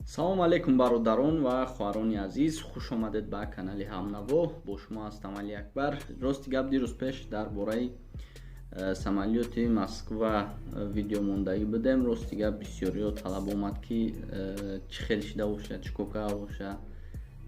салом алейкум бародарон ва хоҳарони азиз, хуш омадед ба канали ҳамнаво. Бо шумо ҳастам Али Акбар. Рости гап дирӯз пеш дар бораи самолёти Москва видео мондагӣ будем. Рости гап бисёриҳо талаб омад ки чӣ хел шида боша, чӣ ко карда боша,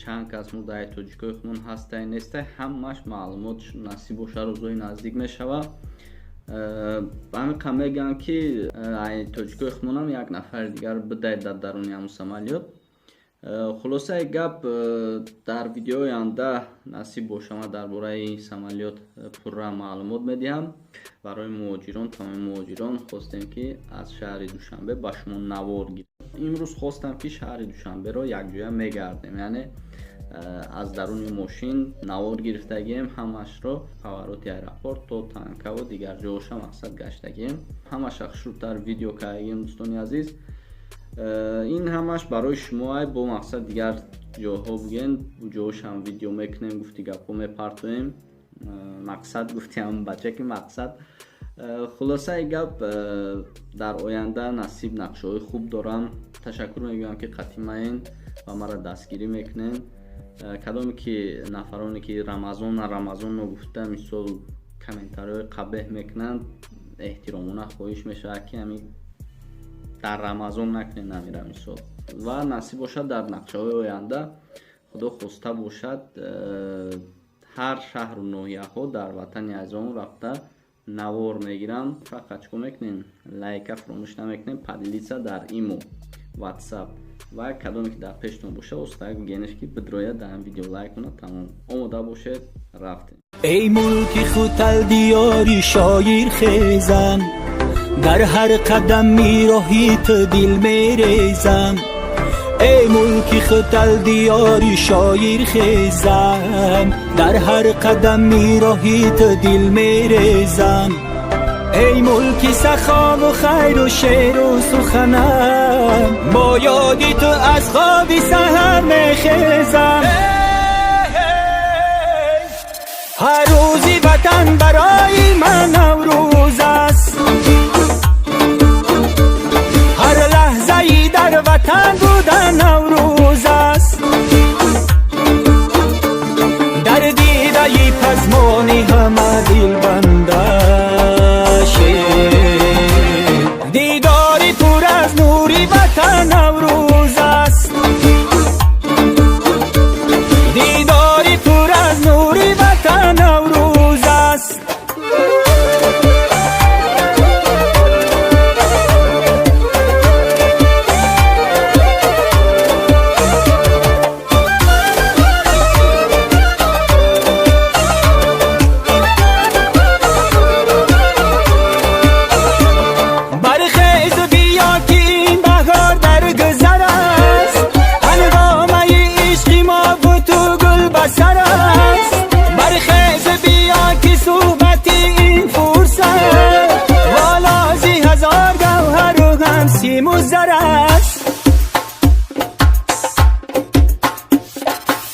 чанд кас мурдаи тоҷикои худмон ҳастай нестай, ҳамаш маълумот насиб боша, рӯзҳои наздик мешава. Ҳамин мегӯям ки тоҷикои худмонам як нафари дигар бидай дар даруни ҳамун самолёт. Хулосаи гап дар видеои оянда насиб бошама дар бораи самолёт пурра маълумот медиҳам. Барои муҳоҷирон, тамоми муҳоҷирон хостем ки аз шаҳри Душанбе ба шумо навор гирем. Имрӯз хостам ки шаҳри Душанберо якҷоя мегардем, яъне аз даруни мошин навор гирифтагием, ҳамашро павароти аэропорт то танкаву дигар ҷоҳоша мақсад гаштагием. Ҳамаша хушрӯбтар видео кардагием дӯстони азиз. Ин ҳамаш барои шумо бо мақсад дигар ҷоҳо буген, ҷоҳошам видео мекунем, гуфти гапҳо мепартоем. Мақсад гуфтиам бачаки мақсад. Хулосаи гап дар оянда насиб нақшаҳои хуб дорам. Ташаккур мегӯям ки қатъимаен ва мара дастгирӣ мекунен. Кадоме ки нафароне ки рамазон гуфта мисол комментариҳои қабеҳ мекунанд, эҳтиромона хоҳиш мешавад ки ҳамин дар рамазон накунед намира мисол. Ва насиб бошад дар нақшаҳои оянда, худо хоста бошад, ҳар шаҳру ноҳияҳо дар ватани азизон рафта навор мегирам. Фақат чико мекунем, лайка фаромӯш намекунем, поделиться дар имо, ватсап ва кадоме ки дар пештон боша остаг генеш ки бидроя дар видео лайк кунад. Тамом, омода бошед, рафтем. ای ملکی خوتل دیاری شایر خیزم، در هر قدم میراهی تو دل میریزم. ای ملکی خوتل دیاری شایر خیزم، در هر قدم میراهی تو دل میریزم. ای ملکی سخا و خیر و شعر و سخنم، با یادی تو از خوابی سحر میخیزم. هر روزی وطن برای من نوروز است، هر لحظه ای در وطن بودن نوروز است. در دیده ای پزمانی همه دل بندشه، دیداری پر از نوری وطن نوروز است. دیداری پر از نوری وطن نوروز است.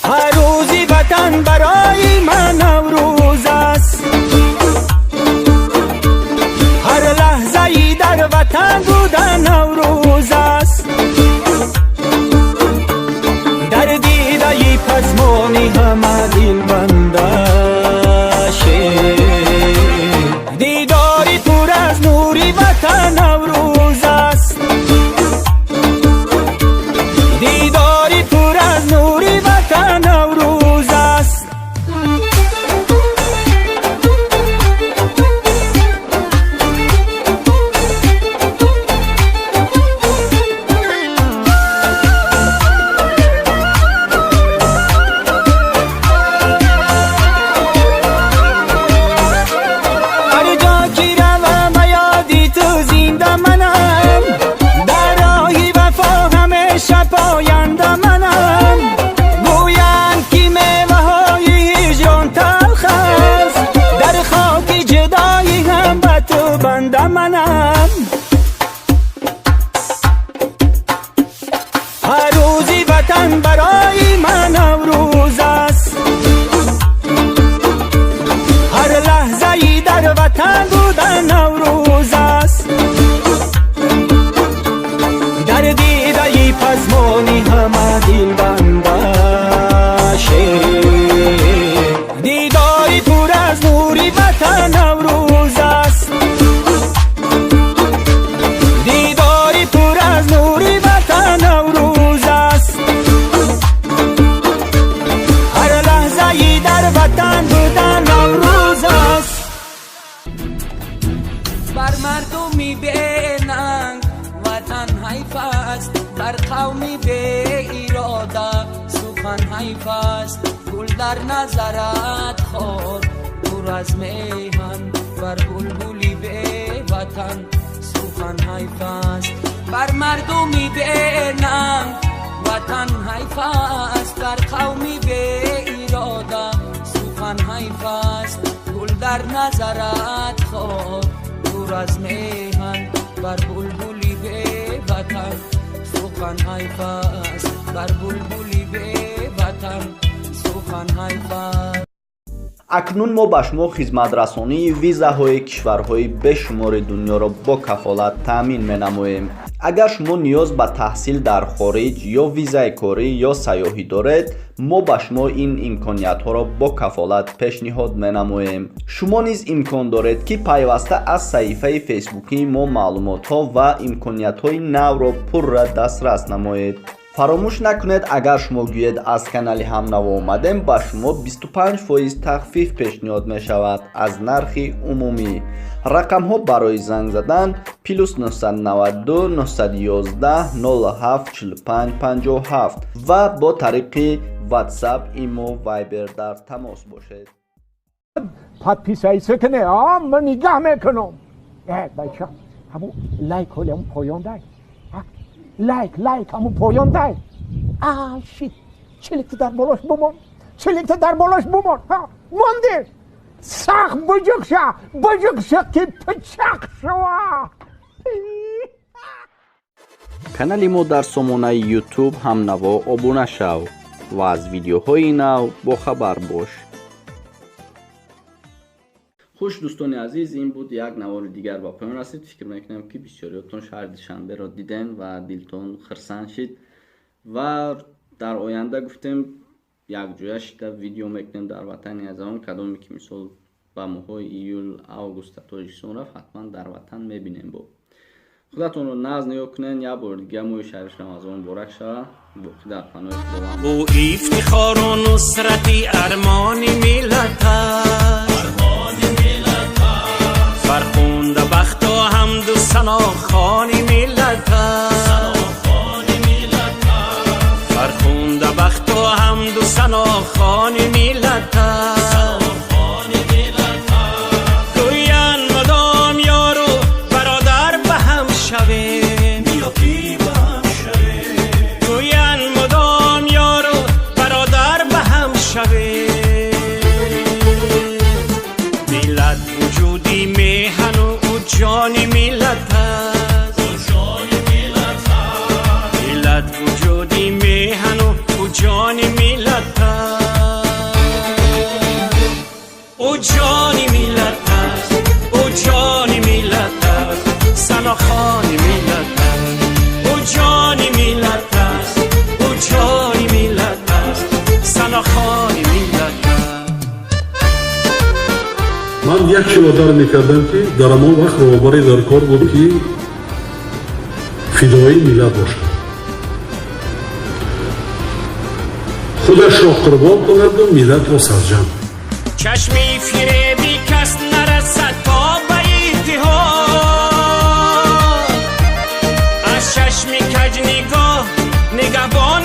هر روزی وطن برای من نوروز است، هر لحظه ای در وطن بودن نوروز است. در دیده ای پزمانی همه دل بندشه، دیداری پر از نوری وطن نوروز است. دیداری پر از نوری وطن نوروز است. هر جا کی روم به یادی تو زنده منم، در راهی وفا همیشه پاینده منم. گویند که میوه های هجران تلخ است، در خاک جدایی هم به تو بنده منم. هر روزی وطن برای من نوروز است، هر لحظه ای در وطن بودن نوروز است. در دیده ای پزمانی قومی به اراده سخن حیف است. گل در نظرت خار دور از میهن، بر بلبلی به وطن سخن حیف است. بر مردمی به ننگ وطن حیف است. بر قومی به اراده سخن حیف است. گل در نظرت خار دور از میهن، بر بلبلی به وطن سخن حیف است. بر بلبلی به وطن سخن حیف است. اکنون ما به شما خدمترسانی ویزاهای کشورهای بشمار دنیا را با کفالت تامین می‌نماییم. اگر شما نیاز به تحصیل در خارج یا ویزای کاری یا سیاحی دارید، ما به شما این امکانیت ها را با کفالت پیشنهاد می‌نماییم. شما نیز امکان دارید که پیوسته از صفحه فیسبوکی ما معلومات ها و امکانیت های نو را پر را دسترس نمایید. فراموش نکنید اگر شما گویید از کانال همنوا آمدیم، با شما 25% تخفیف پیشنهاد می شود از نرخ عمومی. رقم ها برای زنگ زدن +992 911 07 45 57 و با طریق واتساپ، ایمو، وایبر در تماس باشید. подписайся کنه من نگاه میکنم. بچه همون لایک هایی همون پایان دای، لایک همون پایان دای. شیت چلیکت در بالاش بمان، چلیکت در بالاش بمان. مانده سخ بجکشه که پچک شوا. کانال ما در سامانه یوتیوب همنوا ابونه شو و از ویدیوهای نو با خبر باش. خوش دوستان عزیز، این بود یک نوار دیگر با پایان رسید. فکر میکنم که بسیاریاتون شهر دوشنبه را دیدن و دلتون خرسند شد و در آینده گفتیم یک جویش در ویدیو میکنیم در وطن از آن کدامی که مثال با ماهای ایول، اوگوست، تاجیکستان رفت حتما در وطن میبینیم. با خودتون رو ناز نگاه کنین. یا بار دیگه موی شهرش رمضان مبارک شود. باقی در پناه خداوند. او افتخار و نصرتی ارمان ملت است، فرخنده بخت و حمد و ثنا خوان ملت است، فرخنده بخت و حمد و ثنا خوان ملت است. گویان مدام یار و برادر به هم شویم، گویان مدام یار و برادر به هم شویم. ملت وجودی میهن و جان ملت است، ملت وجودی میهن و جان ملت است، او جان ملت است، او جان ملت است، ثناخوان ملت است، او جان ملت است، او جان ملت است، ثناخوان ملت است. من یک چیز وادار میکردم که در امان وقت روابری در کار بود که فدایی ملت باشد، خودش را قربان کند و ملت را سرجم. چشمی فریبی کس نرسد تا به اتحاد، از چشمی کج نگاه نگهبان